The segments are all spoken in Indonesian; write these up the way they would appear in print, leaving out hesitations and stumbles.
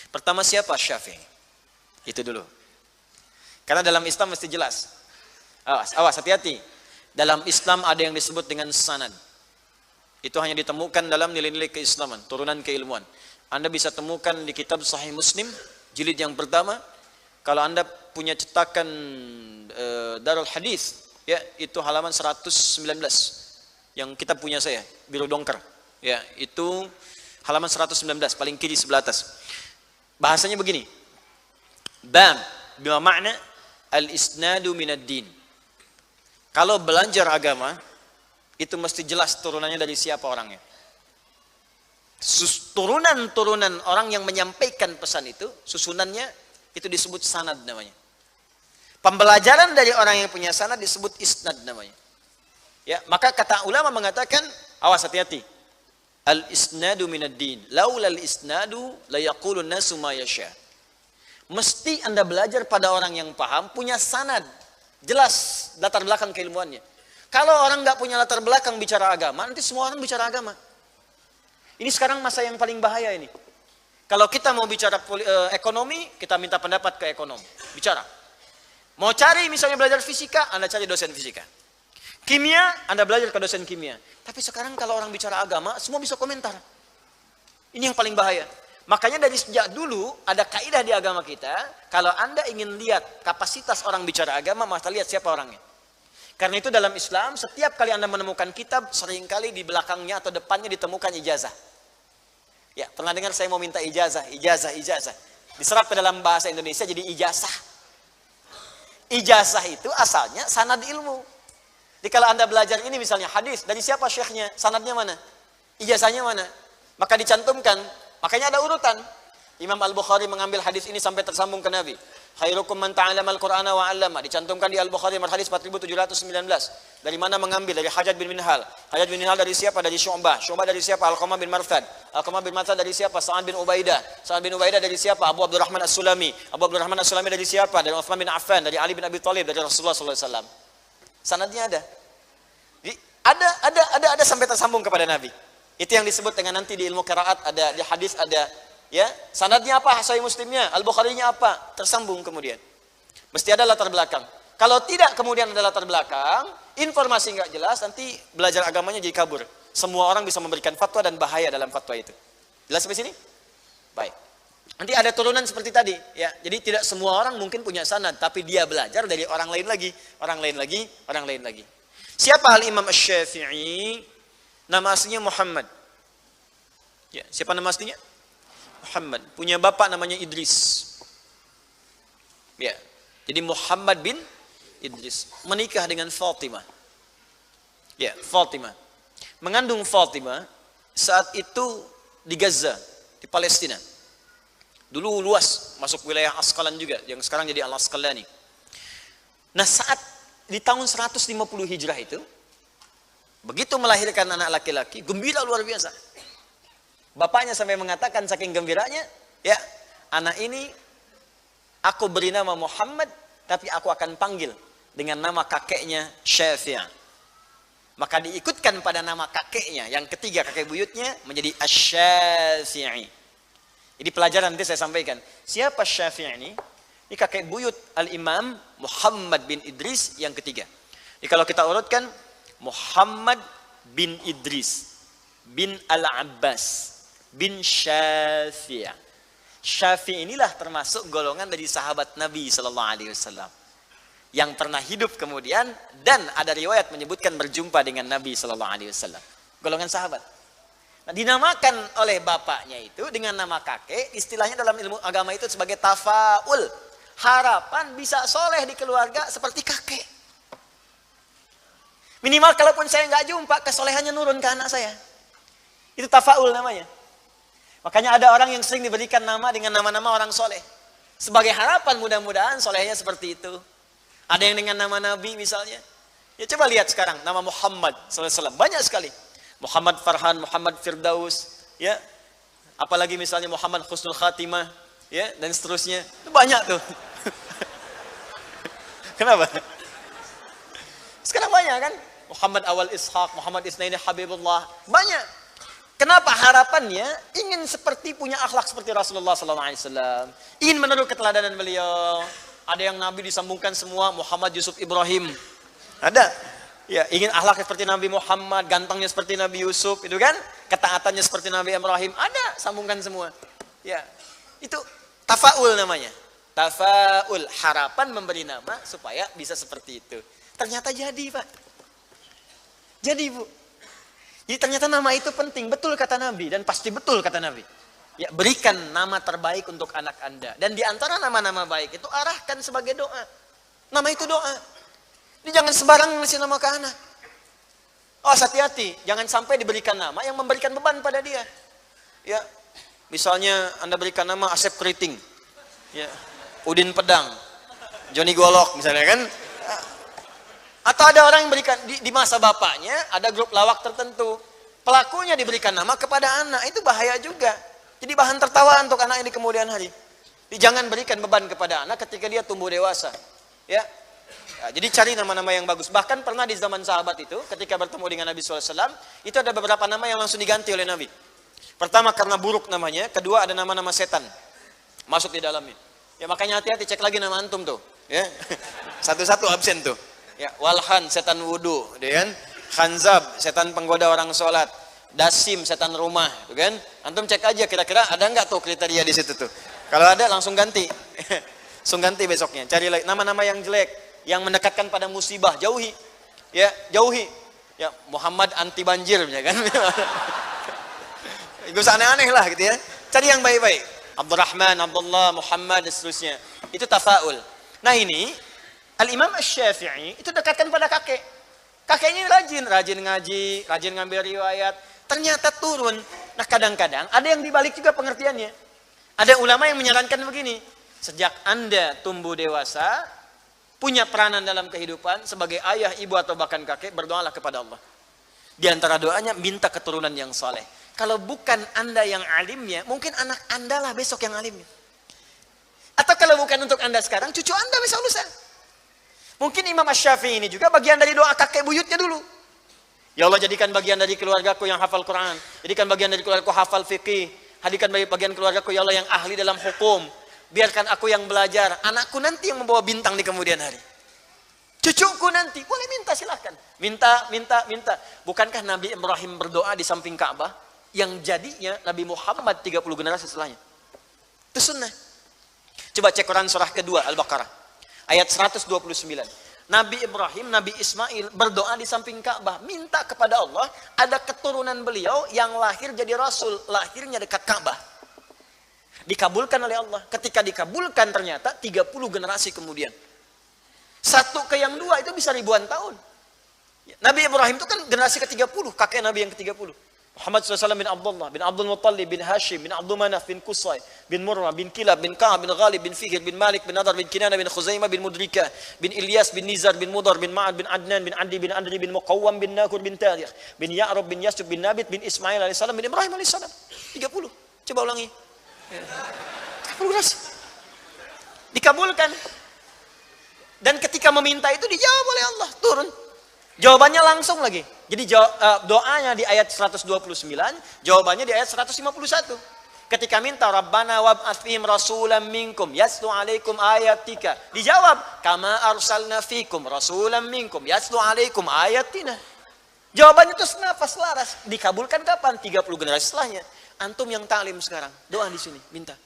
Pertama siapa? Syafi'i. Itu dulu. Karena dalam Islam mesti jelas. Awas, hati-hati. Dalam Islam ada yang disebut dengan sanad. Itu hanya ditemukan dalam nilai-nilai keislaman, turunan keilmuan. Anda bisa temukan di kitab Sahih Muslim, jilid yang pertama. Kalau Anda punya cetakan Darul Hadis, ya, itu halaman 119. Yang kita punya saya, biru dongker. Ya, itu halaman 119, paling kiri sebelah atas. Bahasanya begini. Bam, bima makna al-isnadu minad din. Kalau belajar agama, itu mesti jelas turunannya dari siapa orangnya. Turunan-turunan orang yang menyampaikan pesan itu, susunannya, itu disebut sanad namanya. Pembelajaran dari orang yang punya sanad disebut isnad namanya. Ya, maka kata ulama mengatakan, awas hati-hati. Al-isnadu minad din. Laulal isnadu la yaqulun nasu ma yasha. Mesti Anda belajar pada orang yang paham, punya sanad, jelas latar belakang keilmuannya. Kalau orang nggak punya latar belakang bicara agama, nanti semua orang bicara agama. Ini sekarang masa yang paling bahaya ini. Kalau kita mau bicara ekonomi, kita minta pendapat ke ekonom, bicara. Mau cari misalnya belajar fisika, Anda cari dosen fisika. Kimia, Anda belajar ke dosen kimia. Tapi sekarang kalau orang bicara agama, semua bisa komentar. Ini yang paling bahaya. Makanya dari sejak dulu ada kaidah di agama kita, kalau Anda ingin lihat kapasitas orang bicara agama, maka lihat siapa orangnya. Karena itu dalam Islam, setiap kali Anda menemukan kitab, seringkali di belakangnya atau depannya ditemukan ijazah. Ya, pernah dengar saya mau minta ijazah. Diserap ke dalam bahasa Indonesia jadi ijazah. Ijazah itu asalnya sanad ilmu. Jadi kalau Anda belajar ini misalnya hadis, dari siapa syekhnya, sanadnya mana? Ijazahnya mana? Maka dicantumkan. Makanya ada urutan. Imam Al-Bukhari mengambil hadis ini sampai tersambung ke Nabi. Khairukum man ta'allama al-Qur'ana wa 'allama. Dicantumkan di Al-Bukhari nomor hadis 4719. Dari mana mengambil? Dari Hajjaj bin Minhal. Hajjaj bin Minhal dari siapa? Dari Syu'bah. Syu'bah dari siapa? Alqamah bin Marthad. Alqamah bin Marthad dari siapa? Sa'ad bin Ubaidah. Sa'ad bin Ubaidah dari siapa? Abu Abdurrahman As-Sulami. Abu Abdurrahman As-Sulami dari siapa? Dari Utsman bin Affan, dari Ali bin Abi Thalib, dari Rasulullah sallallahu alaihi wasallam. Sanadnya ada. Jadi ada sampai tersambung kepada Nabi. Itu yang disebut dengan nanti di ilmu qiraat ada, di hadis ada, ya. Sanadnya apa? Sahih Muslimnya, Al-Bukharinya apa? Tersambung kemudian. Mesti ada latar belakang. Kalau tidak kemudian ada latar belakang, informasi nggak jelas, nanti belajar agamanya jadi kabur. Semua orang bisa memberikan fatwa dan bahaya dalam fatwa itu. Jelas sampai sini? Baik. Nanti ada turunan seperti tadi, ya. Jadi tidak semua orang mungkin punya sanad, tapi dia belajar dari orang lain lagi, orang lain lagi, orang lain lagi. Siapa Al-Imam Asy-Syafi'i? Nama aslinya Muhammad. Ya, siapa nama aslinya? Muhammad. Punya bapak namanya Idris. Ya. Jadi Muhammad bin Idris menikah dengan Fatimah. Ya, Fatimah. Mengandung Fatimah saat itu di Gaza, di Palestina. Dulu luas, masuk wilayah Asqalan juga, yang sekarang jadi Al-Asqalani. Nah, saat di tahun 150 Hijrah itu, begitu melahirkan anak laki-laki, gembira luar biasa. Bapaknya sampai mengatakan saking gembiranya, ya, anak ini aku beri nama Muhammad, tapi aku akan panggil dengan nama kakeknya Syafi'i. Maka diikutkan pada nama kakeknya, yang ketiga kakek buyutnya menjadi Asy-Syafi'i. Jadi pelajaran nanti saya sampaikan. Siapa Syafi'i ini? Ini kakek buyut Al-Imam Muhammad bin Idris yang ketiga. Jadi kalau kita urutkan, Muhammad bin Idris bin Al-Abbas bin Syafi'i. Syafi'i inilah termasuk golongan dari sahabat Nabi sallallahu alaihi wasallam yang pernah hidup kemudian, dan ada riwayat menyebutkan berjumpa dengan Nabi sallallahu alaihi wasallam. Golongan sahabat. Nah, dinamakan oleh bapaknya itu dengan nama kakek, istilahnya dalam ilmu agama itu sebagai tafaul. Harapan bisa soleh di keluarga seperti kakek. Minimal kalaupun saya nggak jumpa, kesolehannya nurun ke anak saya. Itu tafaul namanya. Makanya ada orang yang sering diberikan nama dengan nama-nama orang soleh. Sebagai harapan mudah-mudahan solehnya seperti itu. Ada yang dengan nama Nabi misalnya. Ya coba lihat sekarang, nama Muhammad SAW. Banyak sekali. Muhammad Farhan, Muhammad Firdaus. Ya. Apalagi misalnya Muhammad Husnul Khatimah. Ya, dan seterusnya. Itu banyak tuh. Kenapa? Sekarang banyak kan? Muhammad Awal Ishaq, Muhammad Isnaini Habibullah. Banyak. Kenapa harapannya? Ingin seperti punya akhlak seperti Rasulullah SAW. Ingin meniru keteladanan beliau. Ada yang Nabi disambungkan semua, Muhammad Yusuf Ibrahim. Ada. Ya, ingin akhlak seperti Nabi Muhammad, gantengnya seperti Nabi Yusuf, itu kan? Ketaatannya seperti Nabi Ibrahim. Ada, sambungkan semua. Ya, itu tafaul namanya. Tafaul, harapan memberi nama supaya bisa seperti itu. Ternyata jadi, Pak. Jadi, Bu. Jadi ternyata nama itu penting, betul kata Nabi, dan pasti betul kata Nabi. Ya, berikan nama terbaik untuk anak Anda. Dan di antara nama-nama baik itu arahkan sebagai doa. Nama itu doa. Ini jangan sembarang ngasih nama ke anak. Oh, hati-hati, jangan sampai diberikan nama yang memberikan beban pada dia. Ya, misalnya Anda berikan nama Asep Keriting, ya, Udin Pedang, Joni Golok misalnya kan. Atau ada orang yang berikan di masa bapaknya ada grup lawak tertentu, pelakunya diberikan nama kepada anak, itu bahaya juga. Jadi bahan tertawaan untuk anak ini kemudian hari. Jangan berikan beban kepada anak ketika dia tumbuh dewasa. Ya, jadi cari nama-nama yang bagus. Bahkan pernah di zaman sahabat itu, ketika bertemu dengan Nabi SAW, itu ada beberapa nama yang langsung diganti oleh Nabi. Pertama karena buruk namanya, kedua ada nama-nama setan masuk di dalamnya. Ya makanya hati-hati, cek lagi nama antum tuh. Ya, satu-satu absen tuh. Ya, Walhan setan wudu, kan? Khanzab setan penggoda orang sholat, Dasim setan rumah, kan? Antum cek aja kira-kira ada nggak tuh kriteria di situ tuh. Kalau ada langsung ganti, langsung ganti besoknya. Cari lagi nama-nama yang jelek, yang mendekatkan pada musibah, jauhi, ya jauhi. Ya Muhammad anti banjir, ya kan? Itu aneh-aneh lah gitu ya. Cari yang baik-baik. Abdurrahman, Abdullah, Muhammad dan seterusnya. Itu tafaul. Nah ini Al-Imam Asy-Syafi'i itu dekatkan pada kakek. Kakeknya rajin ngaji, rajin ngambil riwayat. Ternyata turun. Nah kadang-kadang ada yang dibalik juga pengertiannya. Ada ulama yang menyarankan begini. Sejak Anda tumbuh dewasa, punya peranan dalam kehidupan sebagai ayah, ibu atau bahkan kakek, berdoalah kepada Allah. Di antara doanya minta keturunan yang saleh. Kalau bukan Anda yang alimnya, mungkin anak Anda lah besok yang alimnya. Atau kalau bukan untuk Anda sekarang, cucu Anda besok lusa. Mungkin Imam Asy-Syafi'i ini juga bagian dari doa kakek buyutnya dulu. Ya Allah, jadikan bagian dari keluargaku yang hafal Quran. Jadikan bagian dari keluargaku hafal fikih. Jadikan bagian keluargaku ya Allah yang ahli dalam hukum. Biarkan aku yang belajar. Anakku nanti yang membawa bintang di kemudian hari. Cucuku nanti. Boleh minta, silahkan. Minta. Bukankah Nabi Ibrahim berdoa di samping Ka'bah? Yang jadinya Nabi Muhammad 30 generasi setelahnya. Itu sunnah. Coba cek Quran surah kedua Al-Baqarah. Ayat 129. Nabi Ibrahim, Nabi Ismail berdoa di samping Ka'bah. Minta kepada Allah ada keturunan beliau yang lahir jadi Rasul. Lahirnya dekat Ka'bah. Dikabulkan oleh Allah. Ketika dikabulkan ternyata 30 generasi kemudian. Satu ke yang dua itu bisa ribuan tahun. Nabi Ibrahim itu kan generasi ke-30. Kakek Nabi yang ke-30. Muhammad SAW bin Abdullah, bin Abdul Muttalib, bin Hashim, bin Abdul Manaf, bin Qusay, bin Murrah, bin Kilab, bin Ka'ab, bin Ghalib, bin Fihr, bin Malik, bin Nadar, bin Kinana, bin Khuzaimah, bin Mudrika, bin Ilyas, bin Nizar, bin Mudar, bin Ma'ad, bin Adnan, bin Adi, bin Andri, bin Muqawwam, bin Nakur, bin Tarikh, bin Ya'rub, bin Yasub, bin Nabit, bin Ismail AS, bin Ibrahim AS. 30. Coba ulangi. 30. Dikabulkan. Dan ketika meminta itu dijawab oleh Allah, turun. Jawabannya langsung lagi. Jadi doanya di ayat 129, jawabannya di ayat 151. Ketika minta Rabbana wab'ats fihim rasulan minkum yatlu 'alaikum ayatika, dijawab kama arsalna fikum rasulan minkum yatlu 'alaikum ayatina. Jawabannya itu senafas laras. Dikabulkan kapan? 30 generasi setelahnya. Antum yang taklim sekarang, doa di sini, minta.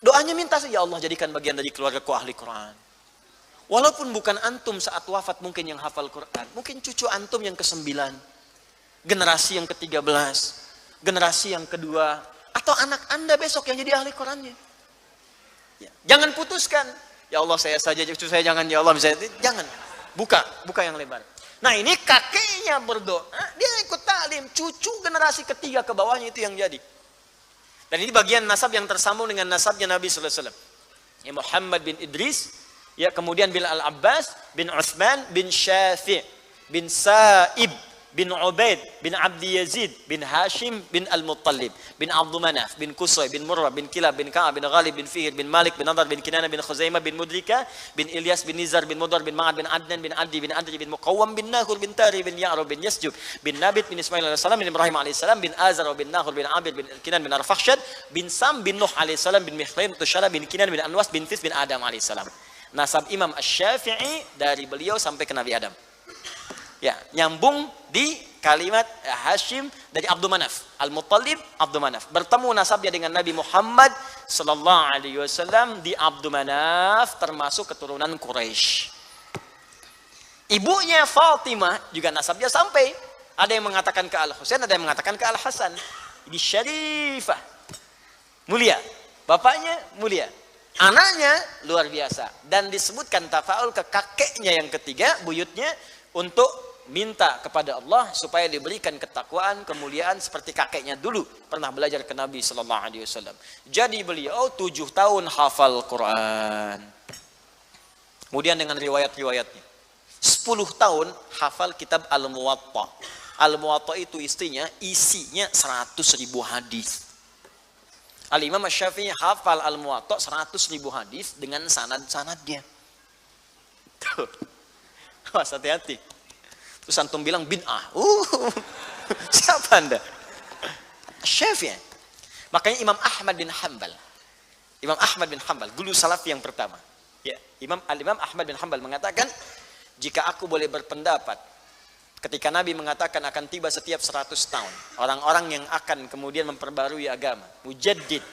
Doanya minta saja, ya Allah jadikan bagian dari keluargaku ahli Quran. Walaupun bukan antum saat wafat mungkin yang hafal Quran. Mungkin cucu antum yang ke-9. Generasi yang ke-13. Generasi yang kedua. Atau anak anda besok yang jadi ahli Qurannya. Ya. Jangan putuskan. Ya Allah saya saja, cucu saya jangan. Ya Allah misalnya. Jangan. Buka yang lebar. Nah ini kakeknya berdoa. Dia ikut taklim. Cucu generasi ketiga ke bawahnya itu yang jadi. Dan ini bagian nasab yang tersambung dengan nasabnya Nabi SAW. Ya Muhammad bin Idris. Ya kemudian bin Al-Abbas, bin Utsman, bin Syafi', bin Sa'ib, bin Ubaid, bin Abdi Yazid, bin Hashim, bin Al-Muttalib, bin Abdul Manaf, bin Qusay, bin Murrah, bin Kilab, bin Ka'ab, bin Ghalib, bin Fihr, bin Malik, bin Nadar, bin Kinana, bin Khuzaimah, bin Mudrika, bin Ilyas, bin Nizar, bin Mudar, bin Ma'ad, bin Adnan, bin Adi, bin Adri, bin Muqawwam, bin Nahur, bin Tari, bin Ya'rub, bin Yasjub, bin Nabit, bin Ismail AS, bin Ibrahim AS, bin Azar, bin Nahur, bin Abid, bin Kinan, bin Arfakhshad, bin Sam, bin Nuh AS, bin Mikhlaim, Tushara, bin Kinan, bin Anwas, bin Tis, bin Adam AS. Nasab Imam Asy-Syafi'i dari beliau sampai ke Nabi Adam. Ya, nyambung di kalimat Hashim dari Abdul Manaf, Al-Muttalib Abdul Manaf. Bertemu nasabnya dengan Nabi Muhammad sallallahu alaihi wasallam di Abdul Manaf, termasuk keturunan Quraisy. Ibunya Fatimah juga nasabnya sampai. Ada yang mengatakan ke Al-Husain, ada yang mengatakan ke Al-Hasan. Ini syarifah. Mulia. Bapaknya mulia. Anaknya luar biasa. Dan disebutkan tafaul ke kakeknya yang ketiga, buyutnya, untuk minta kepada Allah supaya diberikan ketakwaan, kemuliaan seperti kakeknya dulu pernah belajar ke Nabi sallallahu alaihi wasallam. Jadi beliau 7 tahun hafal Quran. Kemudian dengan riwayat-riwayatnya. 10 tahun hafal kitab Al-Muwatta. Al-Muwatta itu isinya 100.000 hadis. Al-Imam Asy-Syafi'i hafal Al-Muwatta 100.000 hadis dengan sanad-sanadnya. Tuh. Mas, hati-hati. Terus antum bilang bid'ah. Siapa Anda? Syafi'i. Makanya Imam Ahmad bin Hanbal. Imam Ahmad bin Hanbal, guru salafi yang pertama. Ya, Imam Ahmad bin Hanbal mengatakan, jika aku boleh berpendapat, ketika Nabi mengatakan akan tiba setiap 100 tahun, orang-orang yang akan kemudian memperbarui agama, mujaddid,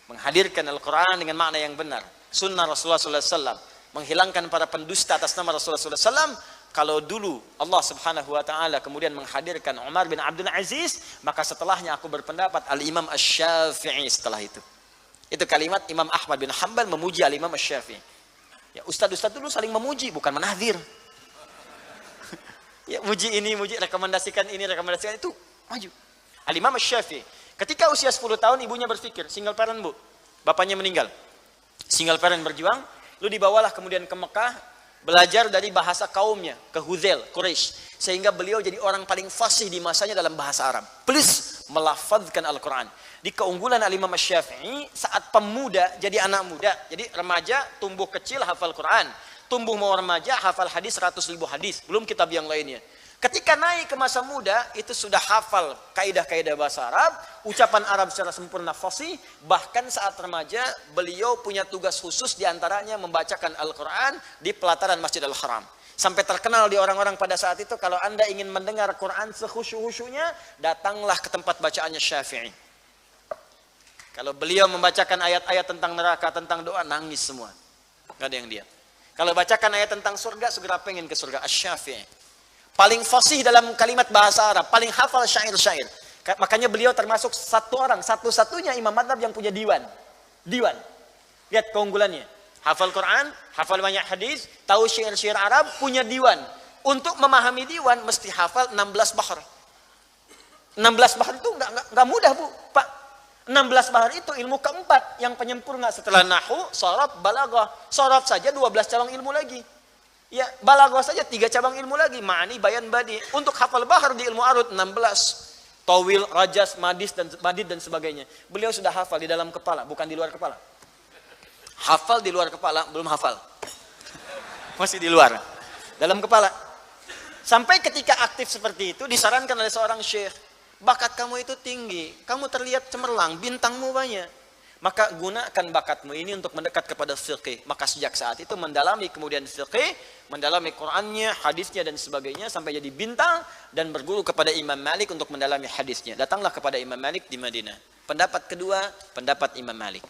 menghadirkan Al-Quran dengan makna yang benar, sunnah Rasulullah SAW, menghilangkan para pendusta atas nama Rasulullah SAW. Kalau dulu Allah Subhanahu wa taala kemudian menghadirkan Umar bin Abdul Aziz, maka setelahnya aku berpendapat Al-Imam Asy-Syafi'i setelah itu. Itu kalimat Imam Ahmad bin Hanbal memuji Al-Imam Asy-Syafi'i. Ya, ustaz-ustaz dulu saling memuji, bukan menahdzir. Ya, muji ini, muji, rekomendasikan ini, rekomendasikan itu, maju. Al-Imam Asy-Syafi'i, ketika usia 10 tahun ibunya berpikir, single parent bu, bapaknya meninggal. Single parent berjuang, lu dibawalah kemudian ke Mekah, belajar dari bahasa kaumnya, ke Hudzail, Quraisy, sehingga beliau jadi orang paling fasih di masanya dalam bahasa Arab. Plus melafadzkan Al-Quran. Di keunggulan Al-Imam Asy-Syafi'i, saat pemuda jadi anak muda, jadi remaja tumbuh kecil hafal Quran, tumbuh mau remaja hafal hadis 100.000 hadis, belum kitab yang lainnya. Ketika naik ke masa muda, itu sudah hafal kaidah-kaidah bahasa Arab, ucapan Arab secara sempurna fasih, bahkan saat remaja beliau punya tugas khusus diantaranya membacakan Al-Quran di pelataran Masjid Al-Haram. Sampai terkenal di orang-orang pada saat itu, kalau Anda ingin mendengar Quran sekhusyuk-khusyuknya, datanglah ke tempat bacaannya Syafi'i. Kalau beliau membacakan ayat-ayat tentang neraka, tentang doa, nangis semua. Gak ada yang diam. Kalau bacakan ayat tentang surga, segera pengen ke surga. Asy-Syafi'i. Paling fasih dalam kalimat bahasa Arab, paling hafal syair-syair. Makanya beliau termasuk satu-satunya imam madzhab yang punya diwan. Diwan. Lihat keunggulannya. Hafal Quran, hafal banyak hadis, tahu syair-syair Arab, punya diwan. Untuk memahami diwan mesti hafal 16 bahr. 16 bahr itu enggak mudah, Bu. Pak, 16 bahr itu ilmu keempat yang penyempurna setelah nahwu, sharaf, balaghah. Sharaf saja 12 cabang ilmu lagi. Ya, balaghah saja 3 cabang ilmu lagi, ma'ani, bayan, badi. Untuk hafal bahar di ilmu arud 16. Tawil, rajas, madid dan sebagainya. Beliau sudah hafal di dalam kepala, bukan di luar kepala. Hafal di luar kepala, belum hafal. Masih di luar. Dalam kepala. Sampai ketika aktif seperti itu disarankan oleh seorang syekh, bakat kamu itu tinggi, kamu terlihat cemerlang, bintangmu banyak. Maka gunakan bakatmu ini untuk mendekat kepada fiqih. Maka sejak saat itu mendalami kemudian fiqih, mendalami Qur'annya, hadisnya dan sebagainya sampai jadi bintang dan berguru kepada Imam Malik untuk mendalami hadisnya. Datanglah kepada Imam Malik di Madinah. Pendapat kedua, pendapat Imam Malik.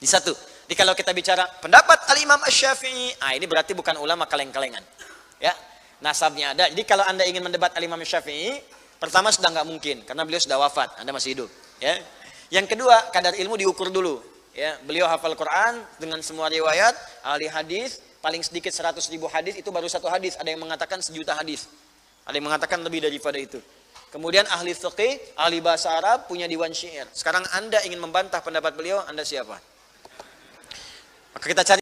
Di satu. Jadi kalau kita bicara pendapat Al-Imam Asy-Syafi'i, ini berarti bukan ulama kaleng-kalengan. Ya, nasabnya ada. Jadi kalau Anda ingin mendebat Al-Imam Asy-Syafi'i, pertama sudah nggak mungkin karena beliau sudah wafat, Anda masih hidup. Ya. Yang kedua, kadar ilmu diukur dulu. Ya, beliau hafal Quran dengan semua riwayat, ahli hadis, paling sedikit 100.000 hadis, itu baru satu hadis. Ada yang mengatakan 1.000.000 hadis. Ada yang mengatakan lebih daripada itu. Kemudian ahli fiqih, ahli bahasa Arab, punya diwan syair. Sekarang Anda ingin membantah pendapat beliau, Anda siapa? Maka kita cari